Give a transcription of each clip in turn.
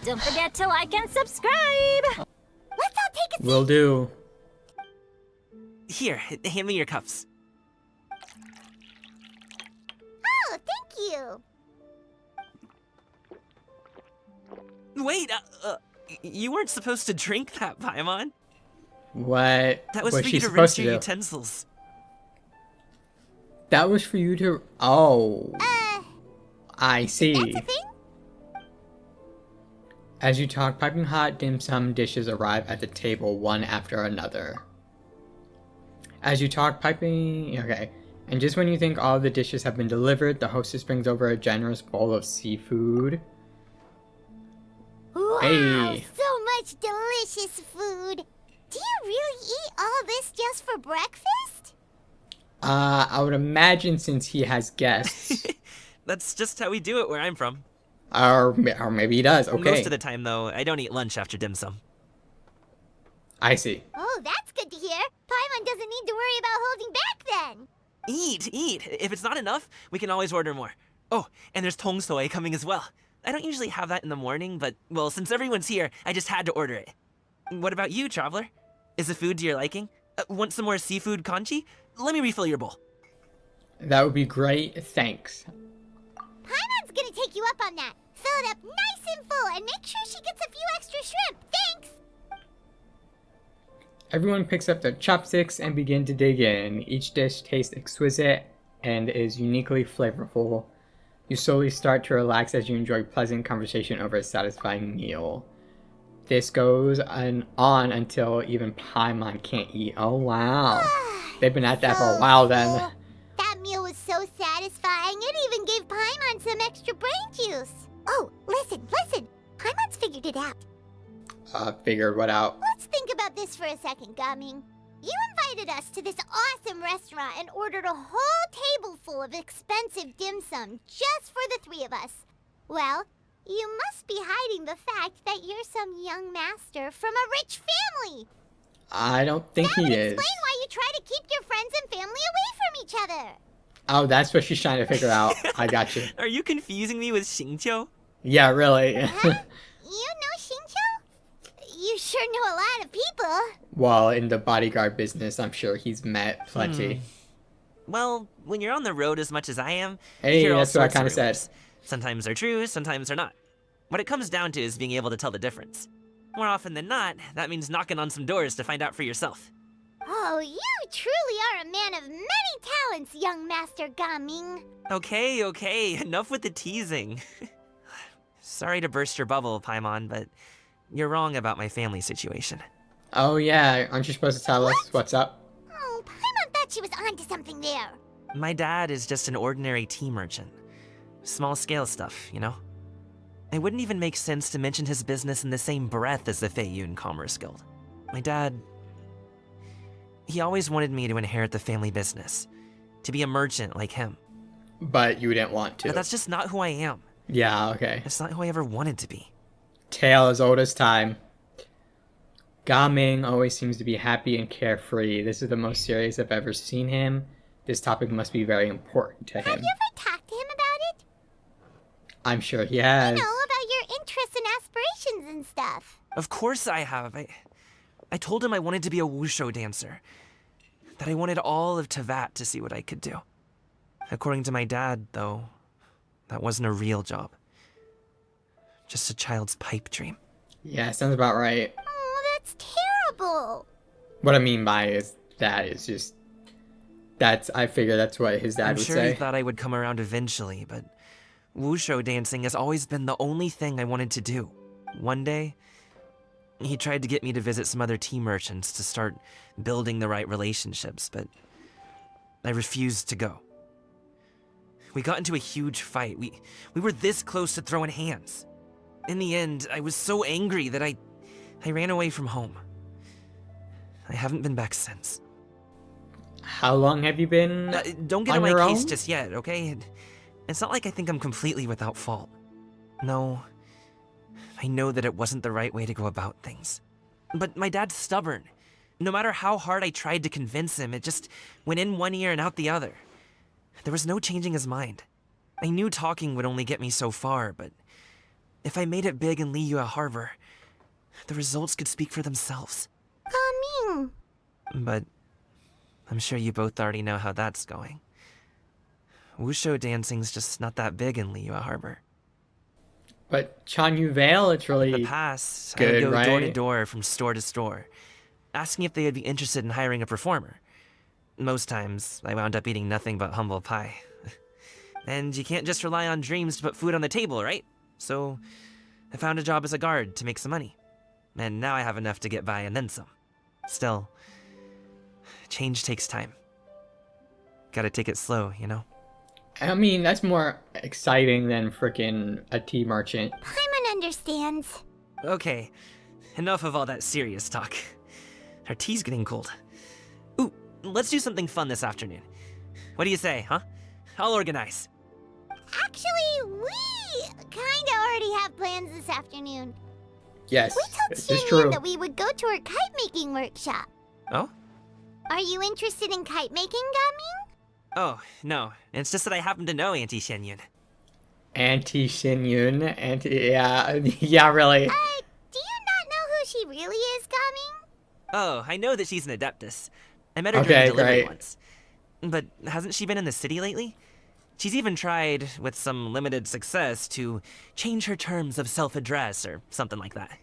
Don't forget to like and subscribe! Let's all take a seat! Will do. Here, hand me your cups. Oh, thank you! Wait, you weren't supposed to drink that, Paimon. What That was was for she you to supposed rinse to your do? utensils. That was for you to... Oh. I see. That's a thing? As you talk, piping hot dim sum dishes arrive at the table one after another. As you talk, piping... Okay. And just when you think all the dishes have been delivered, the hostess brings over a generous bowl of seafood. Wow, Hey. so much delicious food! Do you really eat all this just for breakfast? I would imagine since he has guests. That's just how we do it where I'm from. or maybe he does, okay. Most of the time, though, I don't eat lunch after dim sum. I see. Oh, that's good to hear. Paimon doesn't need to worry about holding back then. Eat! If it's not enough, we can always order more. Oh, and there's tong soy coming as well. I don't usually have that in the morning, but, well, since everyone's here, I just had to order it. What about you, Traveler? Is the food to your liking? Want some more seafood kanchi? Let me refill your bowl. That would be great, thanks. Paimon's gonna take you up on that. Fill it up nice and full and make sure she gets a few extra shrimp. Thanks! Everyone picks up their chopsticks and begin to dig in. Each dish tastes exquisite and is uniquely flavorful. You slowly start to relax as you enjoy pleasant conversation over a satisfying meal. This goes on until even Paimon can't eat. Oh wow. They've been at that for a while then. Full. That meal was so satisfying, it even gave Paimon some extra brain juice. Oh, listen. Paimon's figured it out. Figured what out? Let's think about this for a second, Gaming. You invited us to this awesome restaurant and ordered a whole table full of expensive dim sum just for the three of us. Well, you must be hiding the fact that you're some young master from a rich family. I don't think That would he is. explain why you try to keep your friends and family away from each other. Oh, that's what she's trying to figure out. I got you. Are you confusing me with Xingqiu? Yeah, really. Huh? You know Xingqiu? You sure know a lot of people. Well, in the bodyguard business, I'm sure he's met plenty. Well, when you're on the road as much as I am, Hey, you hear all that's what I sorts of kinda said. rumors. Sometimes they're true, sometimes they're not. What it comes down to is being able to tell the difference. More often than not, that means knocking on some doors to find out for yourself. Oh, you truly are a man of many talents, young Master Gaming. Okay, enough with the teasing. Sorry to burst your bubble, Paimon, but you're wrong about my family situation. Oh yeah, aren't you supposed to tell us what's up? Oh, Paimon thought she was onto something there. My dad is just an ordinary tea merchant. Small scale stuff, you know? It wouldn't even make sense to mention his business in the same breath as the Feiyun Commerce Guild. My dad... he always wanted me to inherit the family business. To be a merchant like him. But you didn't want to. But that's just not who I am. Yeah, okay. It's not who I ever wanted to be. Tale as old as time. Gaming always seems to be happy and carefree. This is the most serious I've ever seen him. This topic must be very important to Have him. you ever talked to him about it? I'm sure he has. You know, about your interests and aspirations and stuff. Of course I have. I told him I wanted to be a wushu dancer. That I wanted all of Tevat to see what I could do. According to my dad, though, that wasn't a real job. Just a child's pipe dream. Yeah, sounds about right. Oh, that's terrible. What I mean by is just... I figure that's what his dad I'm would sure say. he thought I would come around eventually, but wushu dancing has always been the only thing I wanted to do. One day, he tried to get me to visit some other tea merchants to start building the right relationships, but I refused to go. We got into a huge fight. We were this close to throwing hands. In the end, I was so angry that I ran away from home. I haven't been back since. How long have you been Don't get on on my your case own? just yet, okay? It's not like I think I'm completely without fault. No, I know that it wasn't the right way to go about things. But my dad's stubborn. No matter how hard I tried to convince him, it just went in one ear and out the other. There was no changing his mind. I knew talking would only get me so far, but If I made it big in Liyue Harbor, the results could speak for themselves. Gaming. But I'm sure you both already know how that's going. Wushu dancing's just not that big in Liyue Harbor. But Chanyu Vale, it's In really the past, I good, would go door to right? door from store to store, asking if they would be interested in hiring a performer. Most times, I wound up eating nothing but humble pie. And you can't just rely on dreams to put food on the table, right? So, I found a job as a guard to make some money. And now I have enough to get by and then some. Still, change takes time. Gotta take it slow, you know? I mean, that's more exciting than frickin' a tea merchant. Paimon understands. Okay, enough of all that serious talk. Our tea's getting cold. Ooh, let's do something fun this afternoon. What do you say, huh? I'll organize. Actually, we kinda already have plans this afternoon. Yes, We told this is Xianyun true. that we would go to her kite making workshop. Oh? Are you interested in kite making, Gaming? Oh, no. It's just that I happen to know Auntie Xianyun. Auntie Xianyun, yeah, really. Do you not know who she really is, Gaming? Oh, I know that she's an Adeptus. I met her Okay, during delivery great. once. But hasn't she been in the city lately? She's even tried, with some limited success, to change her terms of self-address or something like that.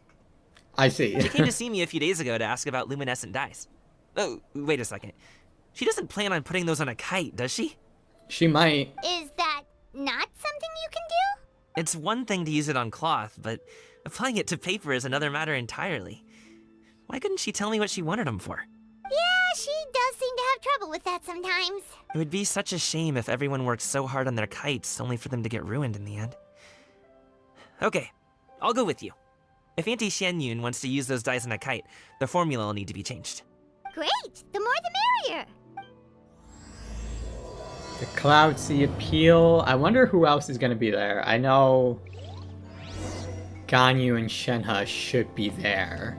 I see. She came to see me a few days ago to ask about luminescent dyes. Oh, wait a second. She doesn't plan on putting those on a kite, does she? She might. Is that not something you can do? It's one thing to use it on cloth, but applying it to paper is another matter entirely. Why couldn't she tell me what she wanted them for? Yeah, she does seem to have trouble with that sometimes. It would be such a shame if everyone worked so hard on their kites only for them to get ruined in the end. Okay, I'll go with you. If Auntie Xianyun wants to use those dyes on a kite, the formula will need to be changed. Great! The more the merrier! The Cloud Sea Appeal. I wonder who else is going to be there. I know Ganyu and Shenhe should be there.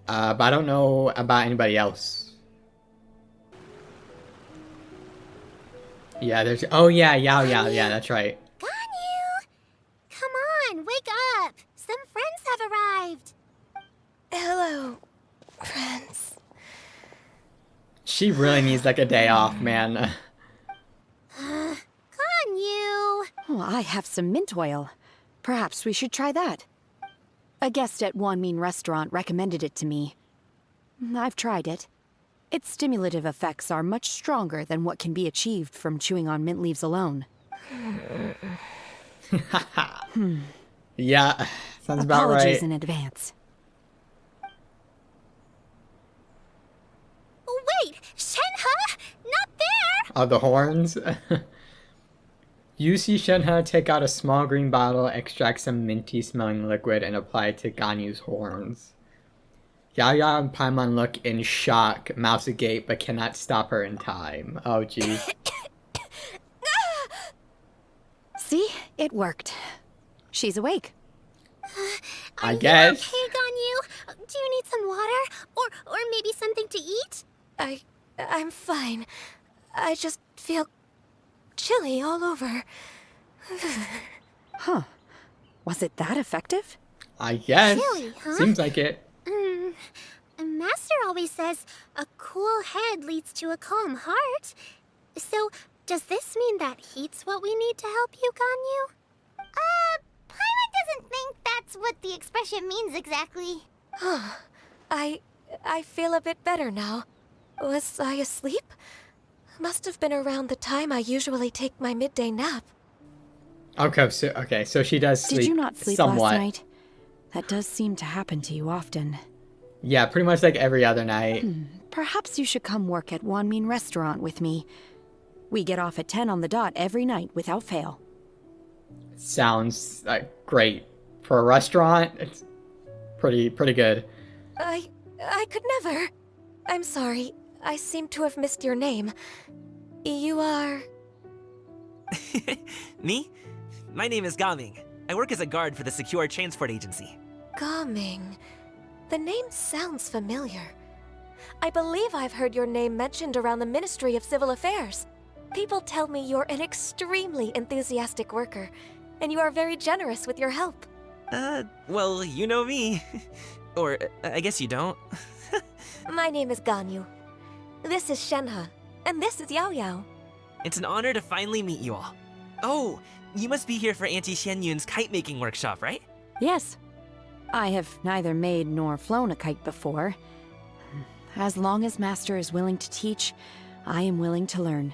But I don't know about anybody else. Yeah, there's... Oh, yeah, Yao, that's right. Ganyu! Come on, wake up! Some friends have arrived! Hello, friends. She really needs, like, a day off, man. Ganyu! Oh, I have some mint oil. Perhaps we should try that. A guest at Wanmin Restaurant recommended it to me. I've tried it. Its stimulative effects are much stronger than what can be achieved from chewing on mint leaves alone. Yeah, sounds about right. Apologies in advance. Wait! Shenhe! Not there! Oh, the horns? You see Shenhe take out a small green bottle, extract some minty smelling liquid, and apply it to Ganyu's horns. Yaya and Paimon look in shock, mouths agape, but cannot stop her in time. Oh, jeez. See? It worked. She's awake. I Are guess. you okay, Ganyu? Do you need some water? Or maybe something to eat? I'm fine. I just feel chilly all over. Huh. Was it that effective? I guess. Chilly, huh? Seems like it. Master always says a cool head leads to a calm heart. So, does this mean that heat's what we need to help you, Ganyu? Paimon doesn't think that's what the expression means exactly. I feel a bit better now. Was I asleep? Must have been around the time I usually take my midday nap. Okay, so she does sleep Did you not sleep somewhat. last night? That does seem to happen to you often. Yeah, pretty much like every other night. Perhaps you should come work at Wanmin Restaurant with me. We get off at 10 on the dot every night without fail. Sounds like great. For a restaurant, it's pretty good. I could never. I'm sorry. I seem to have missed your name. You are... Me? My name is Gaming. I work as a guard for the Secure Transport Agency. Gaming. The name sounds familiar. I believe I've heard your name mentioned around the Ministry of Civil Affairs. People tell me you're an extremely enthusiastic worker, and you are very generous with your help. Well, you know me. Or, I guess you don't. My name is Ganyu. This is Shenhe, and this is Yao Yao. It's an honor to finally meet you all. Oh, you must be here for Auntie Xianyun's kite-making workshop, right? Yes. I have neither made nor flown a kite before. As long as Master is willing to teach, I am willing to learn.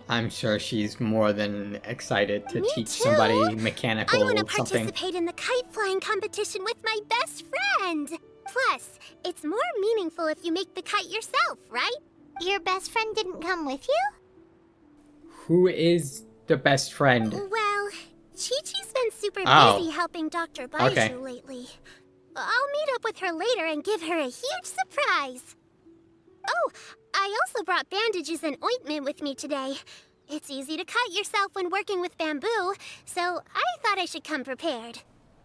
I'm sure she's more than excited to Me teach too. somebody mechanical I want to something. participate in the kite flying competition with my best friend. Plus, it's more meaningful if you make the kite yourself, right? Your best friend didn't come with you? Who is the best friend? Well, Chi-Chi's been super Oh. busy helping Dr. Baizhu Okay. lately. I'll meet up with her later and give her a huge surprise. Oh, I also brought bandages and ointment with me today. It's easy to cut yourself when working with bamboo, so I thought I should come prepared.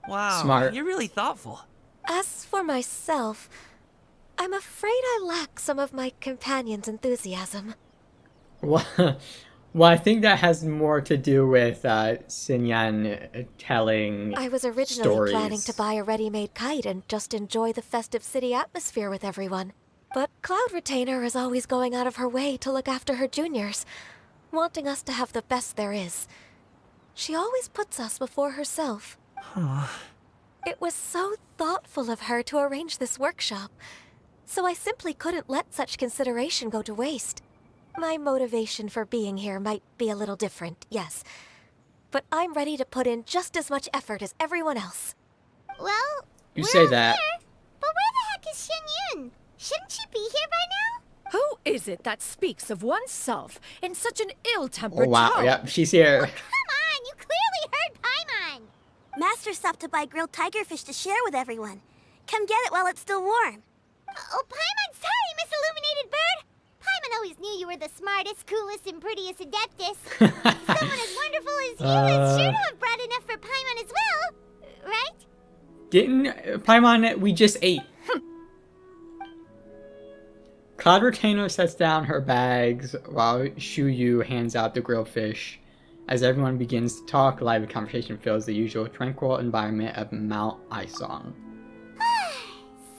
Wow, Smart. you're really thoughtful. As for myself, I'm afraid I lack some of my companion's enthusiasm. Well, I think that has more to do with Xinyan telling I was originally planning stories. to buy a ready-made kite and just enjoy the festive city atmosphere with everyone. But Cloud Retainer is always going out of her way to look after her juniors, wanting us to have the best there is. She always puts us before herself. It was so thoughtful of her to arrange this workshop, so I simply couldn't let such consideration go to waste. My motivation for being here might be a little different, yes, but I'm ready to put in just as much effort as everyone else. Well, You we're say all that. here, but where the heck is Xianyun? Shouldn't she be here by now? Who is it that speaks of oneself in such an ill-tempered Oh, wow, tone? yep, she's here. Come on, you clearly heard Paimon. Master stopped to buy grilled tigerfish to share with everyone. Come get it while it's still warm. Oh, Paimon, sorry, Miss Illuminated Bird. Paimon always knew you were the smartest, coolest, and prettiest Adeptus. Someone as wonderful as you is sure to have brought enough for Paimon as well, right? Didn't Paimon we just ate? Cloud Retainer sets down her bags while Shuyu hands out the grilled fish. As everyone begins to talk, lively conversation fills the usual tranquil environment of Mount Isong.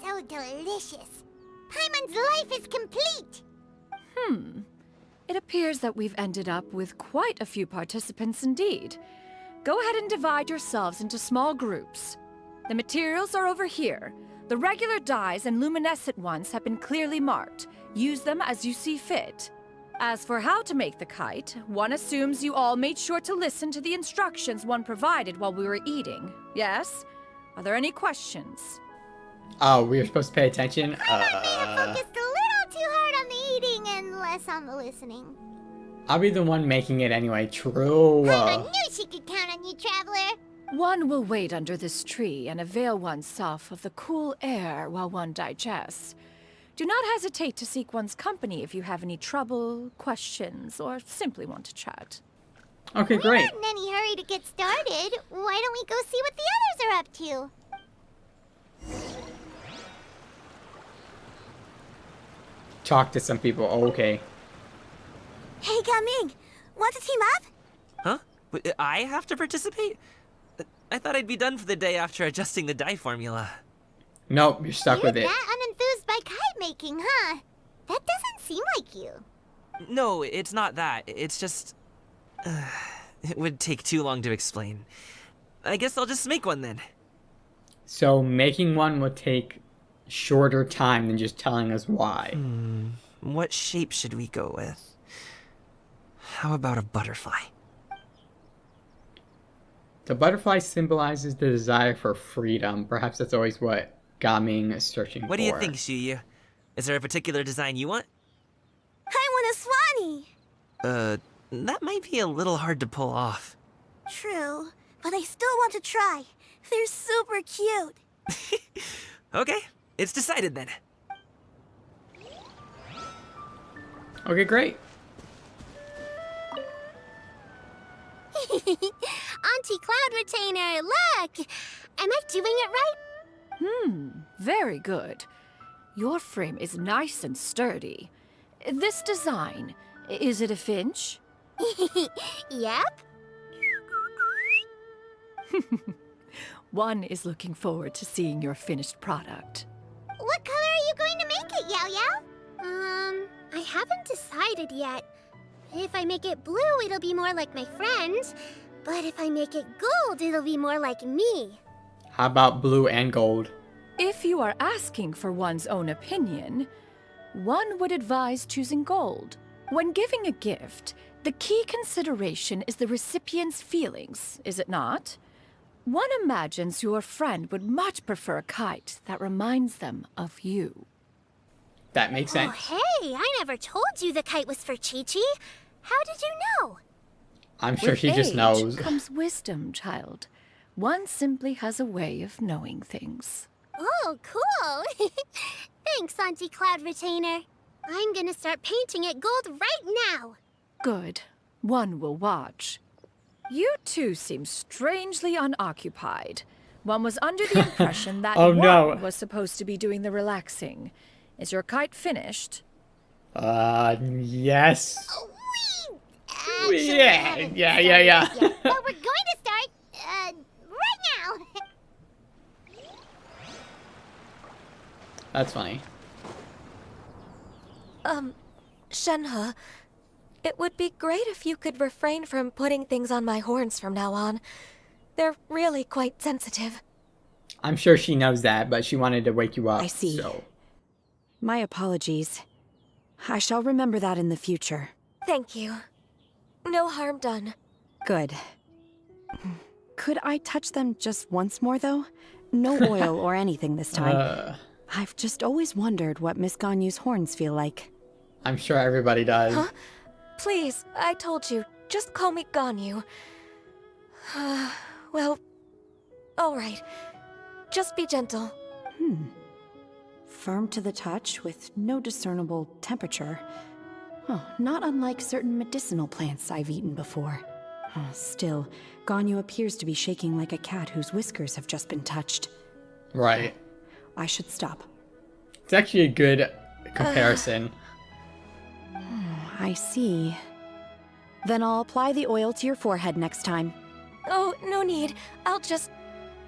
So delicious. Paimon's life is complete. It appears that we've ended up with quite a few participants indeed. Go ahead and divide yourselves into small groups. The materials are over here. The regular dyes and luminescent ones have been clearly marked. Use them as you see fit. As for how to make the kite, one assumes you all made sure to listen to the instructions one provided while we were eating. Yes? Are there any questions? Oh, we were supposed to pay attention? Paimon may have focused a little too hard on the eating and less on the listening. I'll be the one making it anyway. True. Paimon knew she could count on you, Traveler. One will wait under this tree and avail oneself of the cool air while one digests. Do not hesitate to seek one's company if you have any trouble, questions, or simply want to chat. Okay, We're great. not in any hurry to get started. Why don't we go see what the others are up to? Talk to some people. Oh, okay. Hey, Gaming, want to team up? Huh? But I have to participate? I thought I'd be done for the day after adjusting the dye formula. Nope, you're stuck You're with it. that unenthused by kite making, huh? That doesn't seem like you. No, it's not that. It's just... it would take too long to explain. I guess I'll just make one then. So making one will take shorter time than just telling us why. What shape should we go with? How about a butterfly? The butterfly symbolizes the desire for freedom. Perhaps that's always what Gaming is searching for. What do you think, Shuyu? Is there a particular design you want? I want a swanee. That might be a little hard to pull off. True, but I still want to try. They're super cute. Okay, it's decided then. Okay, great. Auntie Cloud Retainer, look! Am I doing it right? Very good. Your frame is nice and sturdy. This design, is it a finch? Yep. One is looking forward to seeing your finished product. What color are you going to make it, Yao Yao? I haven't decided yet. If I make it blue, it'll be more like my friend. But if I make it gold, it'll be more like me. How about blue and gold? If you are asking for one's own opinion, one would advise choosing gold. When giving a gift, the key consideration is the recipient's feelings, is it not? One imagines your friend would much prefer a kite that reminds them of you. That makes sense. Oh, hey, I never told you the kite was for Chi-Chi. How did you know? I'm sure With she just age knows. comes wisdom, child. One simply has a way of knowing things. Oh, cool. Thanks, Auntie Cloud Retainer. I'm gonna start painting it gold right now. Good. One will watch. You two seem strangely unoccupied. One was under the impression that Oh, one no. was supposed to be doing the relaxing. Is your kite finished? Yes. Actually Yeah, haven't yeah. started yet, but we're going to start, right now. That's funny. Shenhe, it would be great if you could refrain from putting things on my horns from now on. They're really quite sensitive. I'm sure she knows that, but she wanted to wake you up. I see. So. My apologies. I shall remember that in the future. Thank you. No harm done. Good. Could I touch them just once more, though? No oil or anything this time. I've just always wondered what Miss Ganyu's horns feel like. I'm sure everybody does. Huh? Please, I told you. Just call me Ganyu. Well, alright. Just be gentle. Firm to the touch with no discernible temperature. Oh, not unlike certain medicinal plants I've eaten before. Still, Ganyu appears to be shaking like a cat whose whiskers have just been touched. Right. I should stop. It's actually a good comparison. I see. Then I'll apply the oil to your forehead next time. Oh, no need. I'll just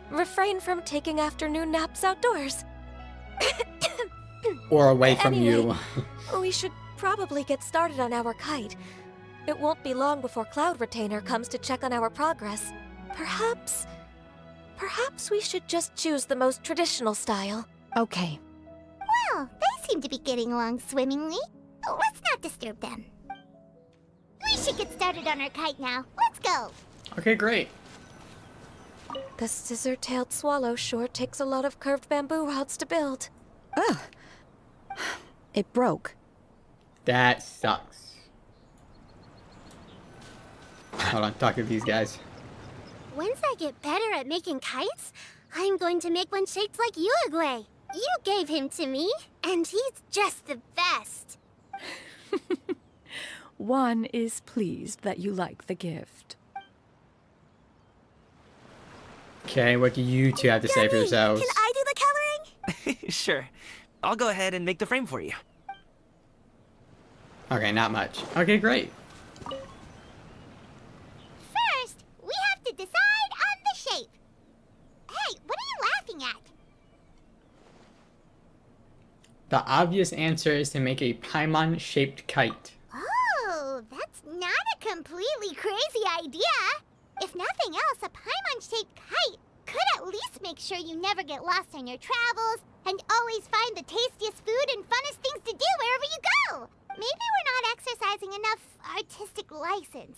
refrain from taking afternoon naps outdoors. Or away from Anyway. you. We should probably get started on our kite. It won't be long before Cloud Retainer comes to check on our progress. Perhaps we should just choose the most traditional style. Okay. Well, they seem to be getting along swimmingly. Let's not disturb them. We should get started on our kite now. Let's go. Okay, great. The scissor-tailed swallow sure takes a lot of curved bamboo rods to build. Ugh. It broke. That sucks. Hold on, talk to these guys. Once I get better at making kites, I'm going to make one shaped like Uruguay. You gave him to me, and he's just the best. One is pleased that you like the gift. Okay, what do you two have to say for yourselves? Can I do the coloring? Sure. I'll go ahead and make the frame for you. Okay, not much. Okay, great. First, we have to decide on the shape. Hey, what are you laughing at? The obvious answer is to make a Paimon-shaped kite. Oh, that's not a completely crazy idea. If nothing else, a Paimon-shaped kite could at least make sure you never get lost on your travels and always find the tastiest food and funnest things to do wherever you go. Maybe we're not exercising enough artistic license.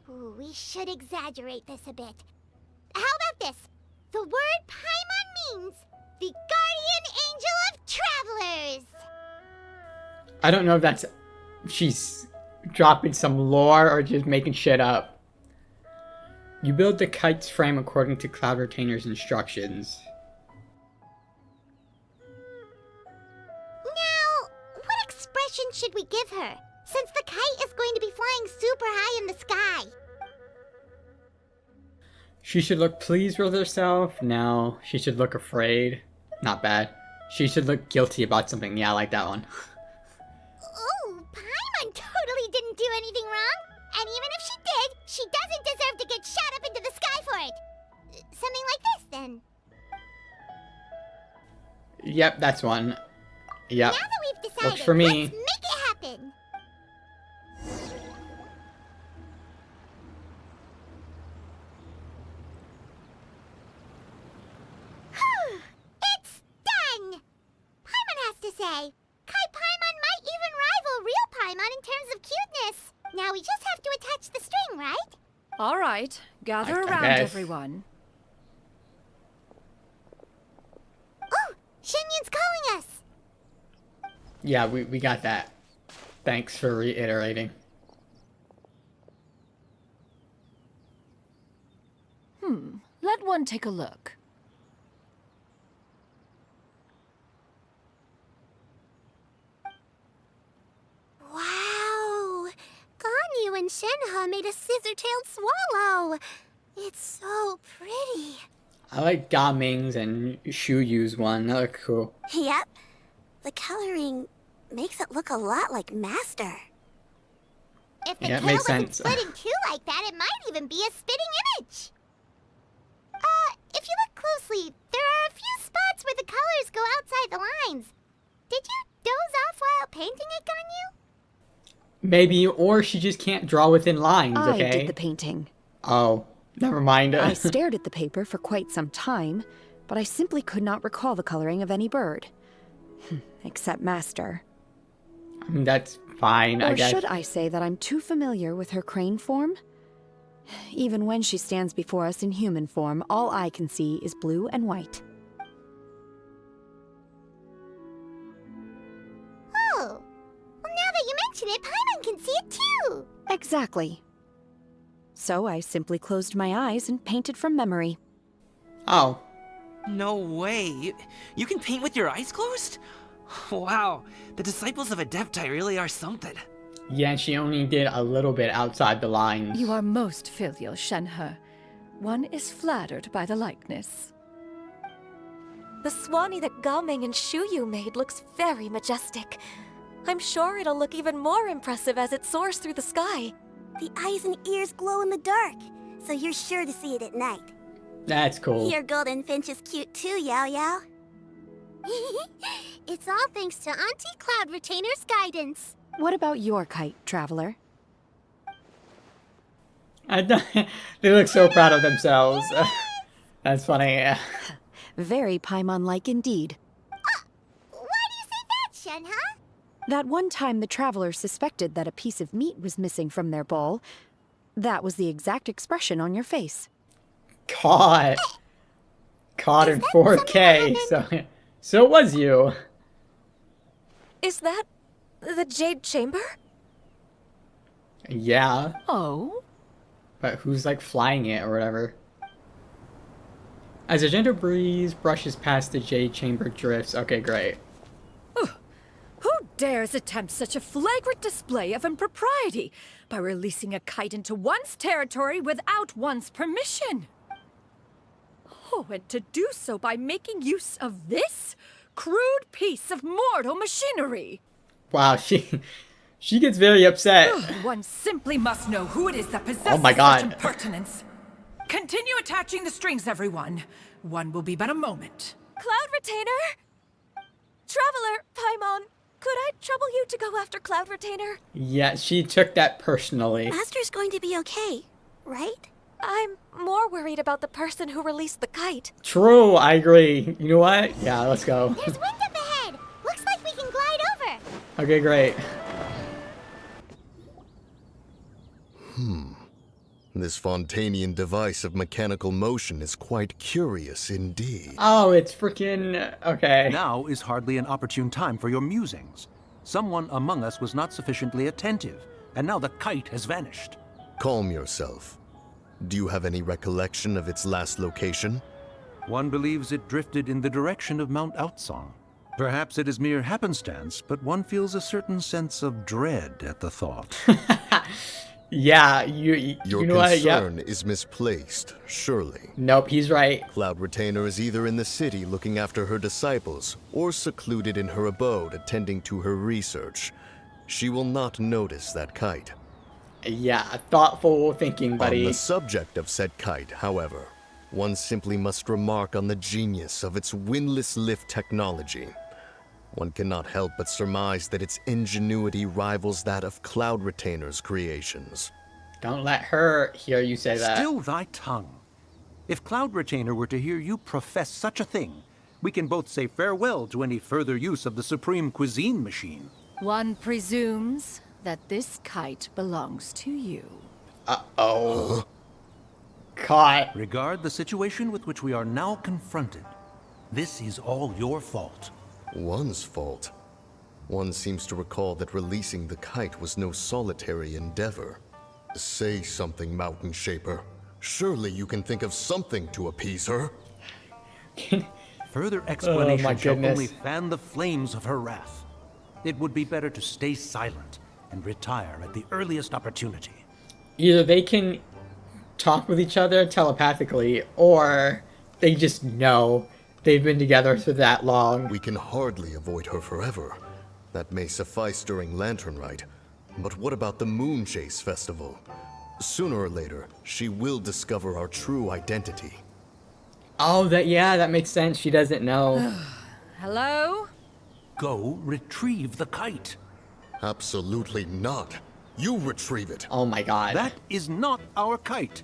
Ooh, we should exaggerate this a bit. How about this? The word Paimon means the guardian angel of travelers. I don't know if she's dropping some lore or just making shit up. You build the kite's frame according to Cloud Retainer's instructions. Now, what expression should we give her, since the kite is going to be flying super high in the sky? She should look pleased with herself. No, she should look afraid. Not bad. She should look guilty about something. Yeah, I like that one. Oh, Paimon totally didn't do anything wrong. And even if she did, she doesn't deserve to get shot up into the sky for it. something like this then. Yep, that's one. Yep. Now that we've decided, Works for me. let's make it happen. It's done! Paimon has to say. Kai Paimon might even rival real Paimon in terms of cuteness. Now we just have to attach the string, right? All right, gather I around, guess. everyone. Oh, Shenyun's calling us. Yeah, we got that. Thanks for reiterating. Let one take a look. Wow! Ganyu and Shenhe made a scissor-tailed swallow. It's so pretty. I like Gaming's and Shuyu's one. That looks cool. Yep. The coloring makes it look a lot like Master. If the Yeah, it tail makes wasn't sense. split in two like that, it might even be a spitting image. If you look closely, there are a few spots where the colors go outside the lines. Did you doze off while painting it, Ganyu? Maybe, or she just can't draw within lines, okay? I did the painting. Oh, never mind. I stared at the paper for quite some time, but I simply could not recall the coloring of any bird. Except Master. I mean, that's fine, I Or guess. should I say that I'm too familiar with her crane form? Even when she stands before us in human form, all I can see is blue and white. Oh. Well, now that you mention it, Paimon can see it too. Exactly. So I simply closed my eyes and painted from memory. Oh, No way. You can paint with your eyes closed? Wow, the disciples of Adepti really are something. yeah, and she only did a little bit outside the lines. You are most filial, Shenhe. One is flattered by the likeness. The Swanee that Gaming and Shuyu made looks very majestic. I'm sure it'll look even more impressive as it soars through the sky. The eyes and ears glow in the dark, so you're sure to see it at night. That's cool. Your golden finch is cute too, Yao Yao. It's all thanks to Auntie Cloud Retainer's guidance. What about your kite, Traveler? They look so proud of themselves. That's funny. Very Paimon-like indeed. Why do you say that, Shenhe? That one time the Traveler suspected that a piece of meat was missing from their bowl, that was the exact expression on your face. Caught. Caught in 4K. So it was you. Is that the Jade Chamber? Yeah, Oh? but who's like flying it or whatever? As a gentle breeze brushes past the jade chamber drifts. Okay, great. Who dares attempt such a flagrant display of impropriety by releasing a kite into one's territory without one's permission? Oh, and to do so by making use of this crude piece of mortal machinery. Wow, she gets very upset. One simply must know who it is that possesses Oh my God. such impertinence. Continue attaching the strings, everyone. One will be but a moment. Cloud Retainer? Traveler, Paimon, could I trouble you to go after Cloud Retainer? Yeah, she took that personally. Master's going to be okay, right? I'm more worried about the person who released the kite. True, I agree. You know what? Yeah, let's go. There's wind up ahead. Looks like we can glide over. Okay, great. This Fontanian device of mechanical motion is quite curious indeed. Oh, it's freaking okay. Now is hardly an opportune time for your musings. Someone among us was not sufficiently attentive, and now the kite has vanished. Calm yourself. Do you have any recollection of its last location? One believes it drifted in the direction of Mount Outsong. Perhaps it is mere happenstance, but one feels a certain sense of dread at the thought. Yeah, you Your know what? Yep. concern is misplaced, surely. Nope, he's right. Cloud Retainer is either in the city looking after her disciples, or secluded in her abode attending to her research. She will not notice that kite. Yeah, thoughtful thinking, On buddy. the subject of said kite, however, one simply must remark on the genius of its windlass lift technology. One cannot help but surmise that its ingenuity rivals that of Cloud Retainer's creations. Don't let her hear you say that. Still thy tongue. If Cloud Retainer were to hear you profess such a thing, we can both say farewell to any further use of the Supreme Cuisine Machine. One presumes that this kite belongs to you. Uh-oh. Caught. Regard the situation with which we are now confronted. This is all your fault. One's fault. One seems to recall that releasing the kite was no solitary endeavor. Say something, Mountain Shaper. Surely you can think of something to appease her. Further explanation shall goodness. only fan the flames of her wrath. It would be better to stay silent and retire at the earliest opportunity. Either they can talk with each other telepathically, or they just know they've been together for that long. We can hardly avoid her forever. That may suffice during Lantern Rite. But what about the Moon Chase Festival? Sooner or later, she will discover our true identity. Oh, that makes sense. She doesn't know. Hello? Go retrieve the kite. Absolutely not. You retrieve it. Oh my god. That is not our kite.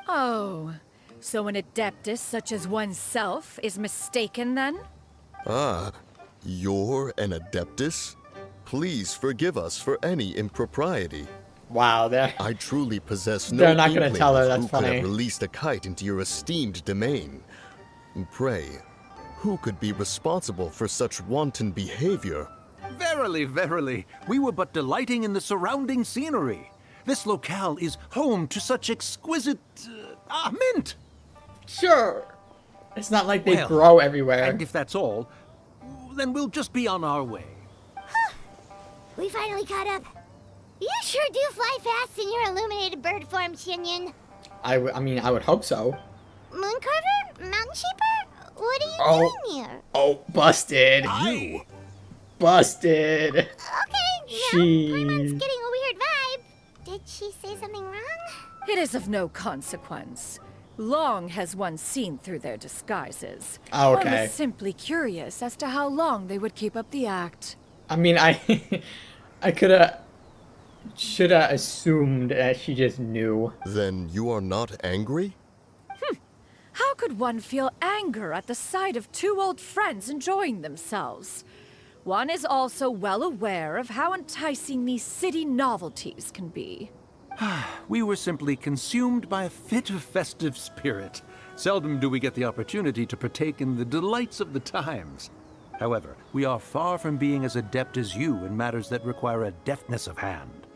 Oh, so an adeptus such as oneself is mistaken then? Ah, you're an Adeptus? Please forgive us for any impropriety. Wow, they're... I truly possess no They're not gonna inkling tell her, of that's who could funny. have released a kite into your esteemed domain. Pray, who could be responsible for such wanton behavior? Verily, verily, we were but delighting in the surrounding scenery. This locale is home to such exquisite... mint! Sure. It's not like they Well, grow everywhere. And if that's all, then we'll just be on our way. We finally caught up. You sure do fly fast in your illuminated bird form, Shinyan. I mean, I would hope so. Mooncarver? Mountain Shaper? What are you doing here? Oh, busted. You! Busted. Okay, now Paimon's Jeez. getting a weird vibe. Did she say something wrong? It is of no consequence. Long has one seen through their disguises. Oh, One okay. was simply curious as to how long they would keep up the act. I mean, I should have assumed that she just knew. Then you are not angry? How could one feel anger at the sight of two old friends enjoying themselves? One is also well aware of how enticing these city novelties can be. We were simply consumed by a fit of festive spirit. Seldom do we get the opportunity to partake in the delights of the times. However, we are far from being as adept as you in matters that require a deftness of hand.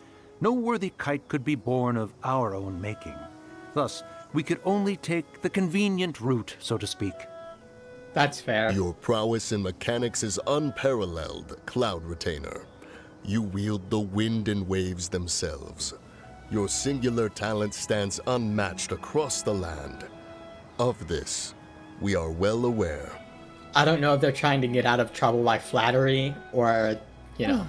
No worthy kite could be born of our own making. Thus, we could only take the convenient route, so to speak. That's fair. Your prowess in mechanics is unparalleled, Cloud Retainer. You wield the wind and waves themselves. Your singular talent stands unmatched across the land. Of this, we are well aware. I don't know if they're trying to get out of trouble by flattery or, you know.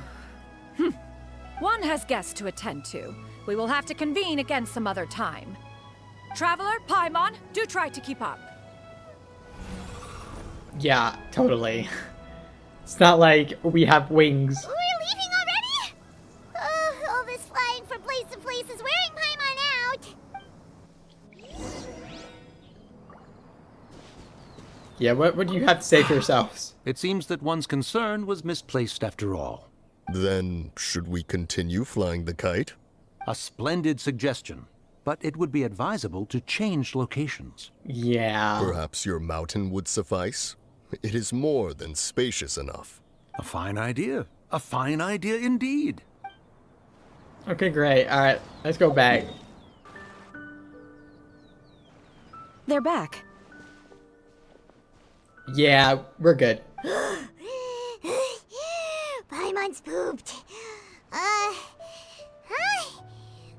One has guests to attend to. We will have to convene again some other time. Traveler, Paimon, do try to keep up. Yeah, totally. It's not like we have wings. We're leaving already? All this flying from place to place is wearing Paimon out. Yeah, what do you have to say for yourselves? It seems that one's concern was misplaced after all. Then, should we continue flying the kite? A splendid suggestion, but it would be advisable to change locations. Yeah. Perhaps your mountain would suffice? It is more than spacious enough. A fine idea. A fine idea indeed. Okay, great. Alright, let's go back. They're back. Yeah, we're good. Paimon's pooped. Hi.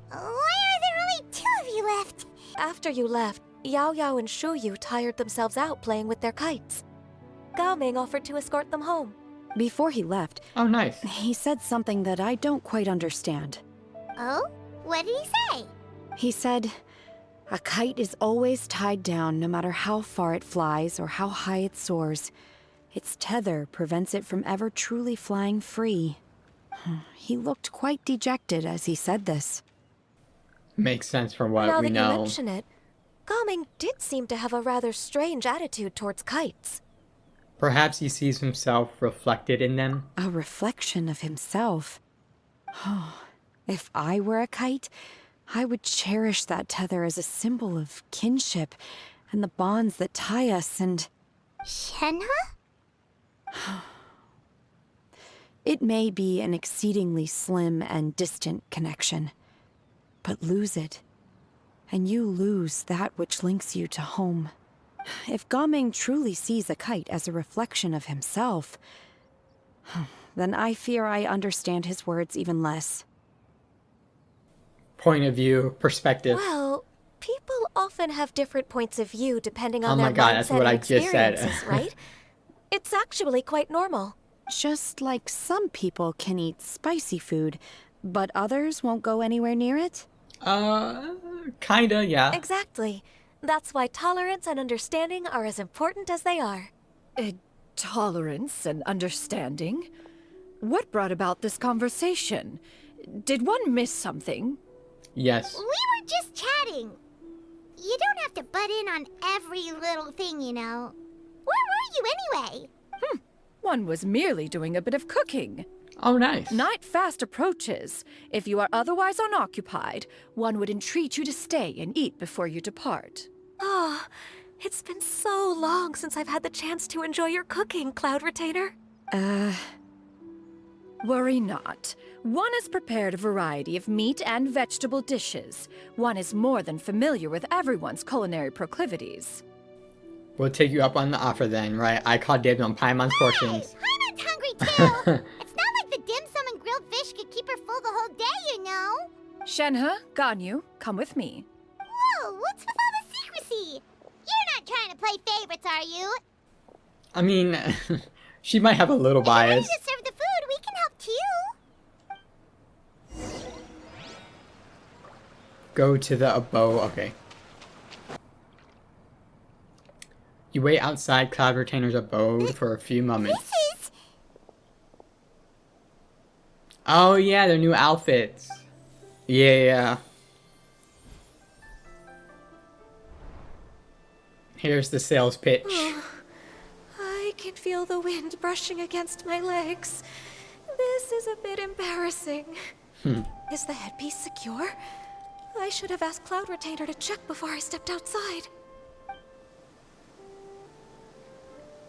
Why are there only two of you left? After you left, Yao Yao and Shu Yu tired themselves out playing with their kites. Gao Ming offered to escort them home. Before he left, Oh, nice. he said something that I don't quite understand. Oh? What did he say? He said, A kite is always tied down no matter how far it flies or how high it soars. Its tether prevents it from ever truly flying free. He looked quite dejected as he said this. Makes sense from what Now we that know. you mention it, Gaming did seem to have a rather strange attitude towards kites. Perhaps he sees himself reflected in them. A reflection of himself. If I were a kite, I would cherish that tether as a symbol of kinship and the bonds that tie us and... Shenhe? It may be an exceedingly slim and distant connection, but lose it, and you lose that which links you to home. If Gaming truly sees a kite as a reflection of himself, then I fear I understand his words even less. Point of view, perspective. Well, people often have different points of view depending on Oh their my God, that's mindset what and I just said. experiences, right? It's actually quite normal. Just like some people can eat spicy food, but others won't go anywhere near it? Kinda, yeah. Exactly. That's why tolerance and understanding are as important as they are. Tolerance and understanding? What brought about this conversation? Did one miss something? Yes. We were just chatting. You don't have to butt in on every little thing, you know. Where were you anyway? One was merely doing a bit of cooking. Oh, nice. Night fast approaches. If you are otherwise unoccupied, one would entreat you to stay and eat before you depart. Oh, it's been so long since I've had the chance to enjoy your cooking, Cloud Retainer. Worry not. One has prepared a variety of meat and vegetable dishes. One is more than familiar with everyone's culinary proclivities. We'll take you up on the offer then, right? I called dibs on Paimon's portions. Paimon's hungry too. It's not like the dim sum and grilled fish could keep her full the whole day, you know. Shenhe, Ganyu, come with me. Whoa, what's with all the secrecy? You're not trying to play favorites, are you? I mean, she might have a little If you're ready bias. to serve the food, we can help too. Go to the abode. Okay. You wait outside Cloud Retainer's abode for a few moments. This is... Oh yeah, their new outfits. Yeah. Here's the sales pitch. I can feel the wind brushing against my legs. This is a bit embarrassing. Is the headpiece secure? I should have asked Cloud Retainer to check before I stepped outside.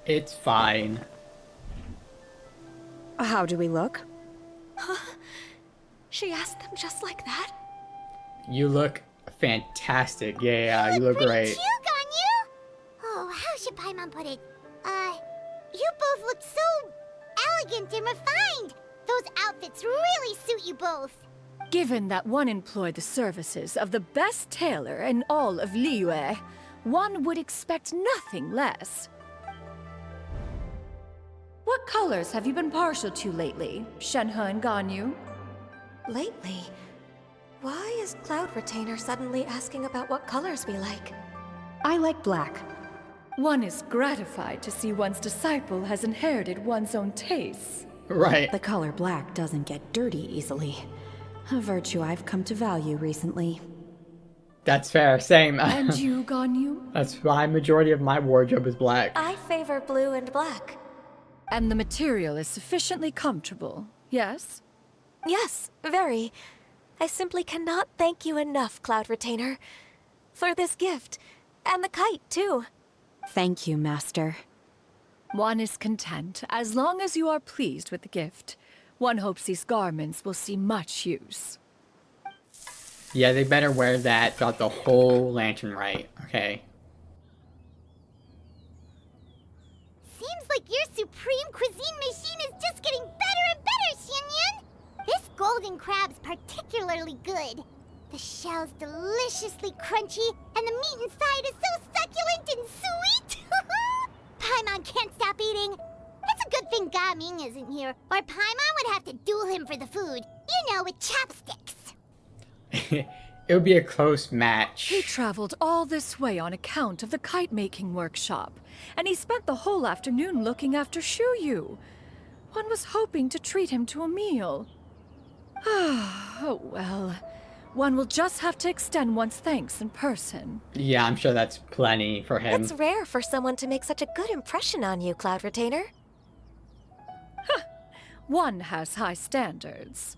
It's fine. How do we look? She asked them just like that? You look fantastic. Yeah, you look Pretty great. cute, Ganyu. Oh, how should Paimon put it? You both look so elegant and refined. Those outfits really suit you both. Given that one employed the services of the best tailor in all of Liyue, one would expect nothing less. What colors have you been partial to lately, Shenhe and Ganyu? Lately? Why is Cloud Retainer suddenly asking about what colors we like? I like black. One is gratified to see one's disciple has inherited one's own tastes. Right. The color black doesn't get dirty easily. A virtue I've come to value recently. That's fair. Same. And you, Ganyu? That's why majority of my wardrobe is black. I favor blue and black. And the material is sufficiently comfortable, yes? Yes, very. I simply cannot thank you enough, Cloud Retainer, for this gift. And the kite, too. Thank you, Master. One is content as long as you are pleased with the gift. One hopes these garments will see much use. Yeah, they better wear that throughout the whole Lantern Rite, okay? Seems like your supreme cuisine machine is just getting better and better, Xianyun. This golden crab's particularly good. The shell's deliciously crunchy, and the meat inside is so succulent and sweet. Paimon can't stop eating. It's a good thing Gaming isn't here, or Paimon would have to duel him for the food. You know, with chopsticks. It would be a close match. He traveled all this way on account of the kite-making workshop, and he spent the whole afternoon looking after Shuyu. One was hoping to treat him to a meal. Oh well. One will just have to extend one's thanks in person. Yeah, I'm sure that's plenty for him. It's rare for someone to make such a good impression on you, Cloud Retainer. One has high standards.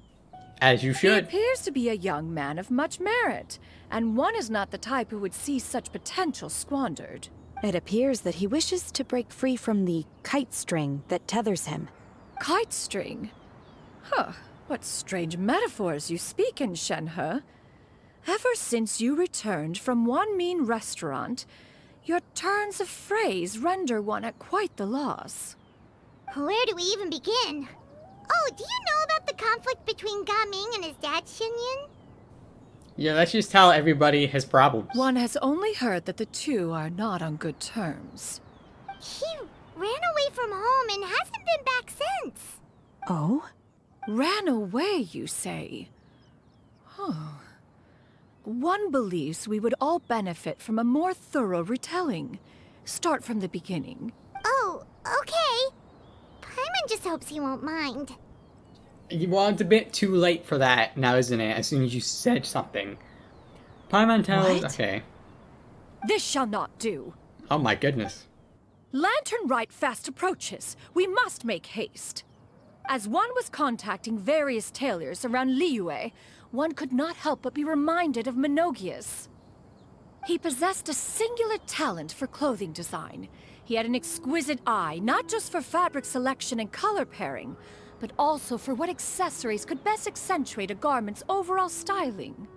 As you He should. appears to be a young man of much merit, and one is not the type who would see such potential squandered. It appears that he wishes to break free from the kite string that tethers him. Kite string? Huh, what strange metaphors you speak in, Shenhe. Ever since you returned from one mean restaurant, your turns of phrase render one at quite the loss. Where do we even begin? Oh, do you know about the conflict between Gaming and his dad, Xinyan? Yeah, let's just tell everybody his problems. One has only heard that the two are not on good terms. He ran away from home and hasn't been back since. Oh? Ran away, you say? One believes we would all benefit from a more thorough retelling. Start from the beginning. Oh, okay. Paimon just hopes he won't mind. Well, it's a bit too late for that now, isn't it? As soon as you said something. Paimon tells... What? Okay. This shall not do. Oh my goodness. Lantern Rite fast approaches. We must make haste. As one was contacting various tailors around Liyue, one could not help but be reminded of Minogius. He possessed a singular talent for clothing design. He had an exquisite eye, not just for fabric selection and color pairing, but also for what accessories could best accentuate a garment's overall styling.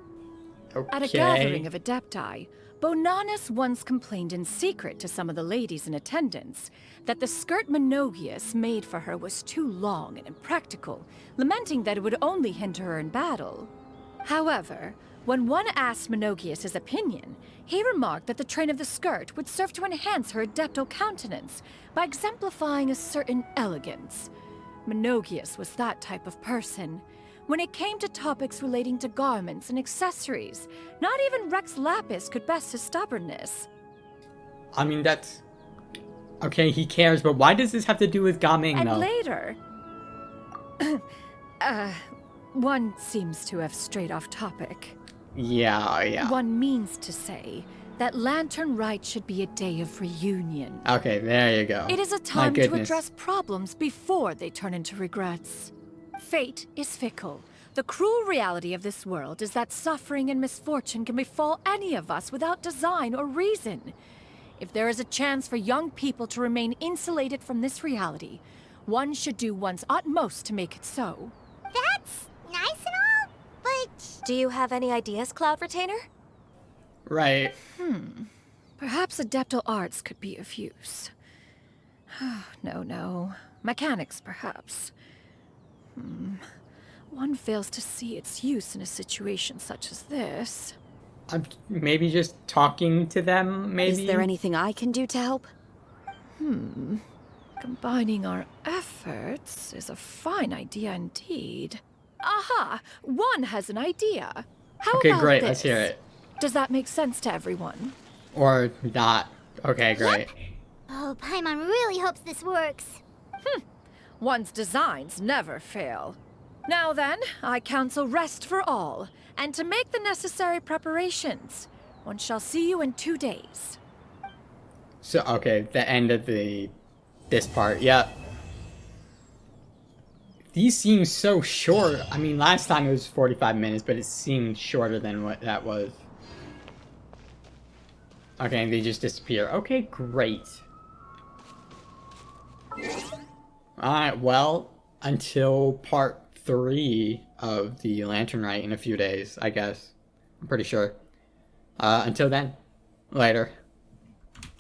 Okay. At a gathering of Adepti, Bonanis once complained in secret to some of the ladies in attendance that the skirt Minogius made for her was too long and impractical, lamenting that it would only hinder her in battle. However, when one asked Minogius his opinion, he remarked that the train of the skirt would serve to enhance her adeptal countenance by exemplifying a certain elegance. Minogius was that type of person. When it came to topics relating to garments and accessories, not even Rex Lapis could best his stubbornness. I mean, that's... Okay, he cares, but why does this have to do with Gaming, And though? later... one seems to have strayed off topic. Yeah. One means to say that Lantern Rite should be a day of reunion. Okay, there you go. It is a My time to goodness. address problems before they turn into regrets. Fate is fickle. The cruel reality of this world is that suffering and misfortune can befall any of us without design or reason. If there is a chance for young people to remain insulated from this reality, one should do one's utmost to make it so. That's nice and all, but... Do you have any ideas, Cloud Retainer? Right. Perhaps adeptal arts could be of use. No. Mechanics, perhaps. One fails to see its use in a situation such as this. Maybe just talking to them, maybe? Is there anything I can do to help? Combining our efforts is a fine idea indeed. Aha! One has an idea. How Okay, about great. this? Let's hear it. Does that make sense to everyone? Or not. Okay, great. Oh, Paimon really hopes this works. One's designs never fail. Now then, I counsel rest for all, and to make the necessary preparations. One shall see you in 2 days. So, okay, the end of this part, yep. These seem so short. I mean, last time it was 45 minutes, but it seemed shorter than what that was. Okay, they just disappear. Okay, great. Alright, well, until part 3 of the Lantern Rite in a few days, I guess. I'm pretty sure. Until then, later.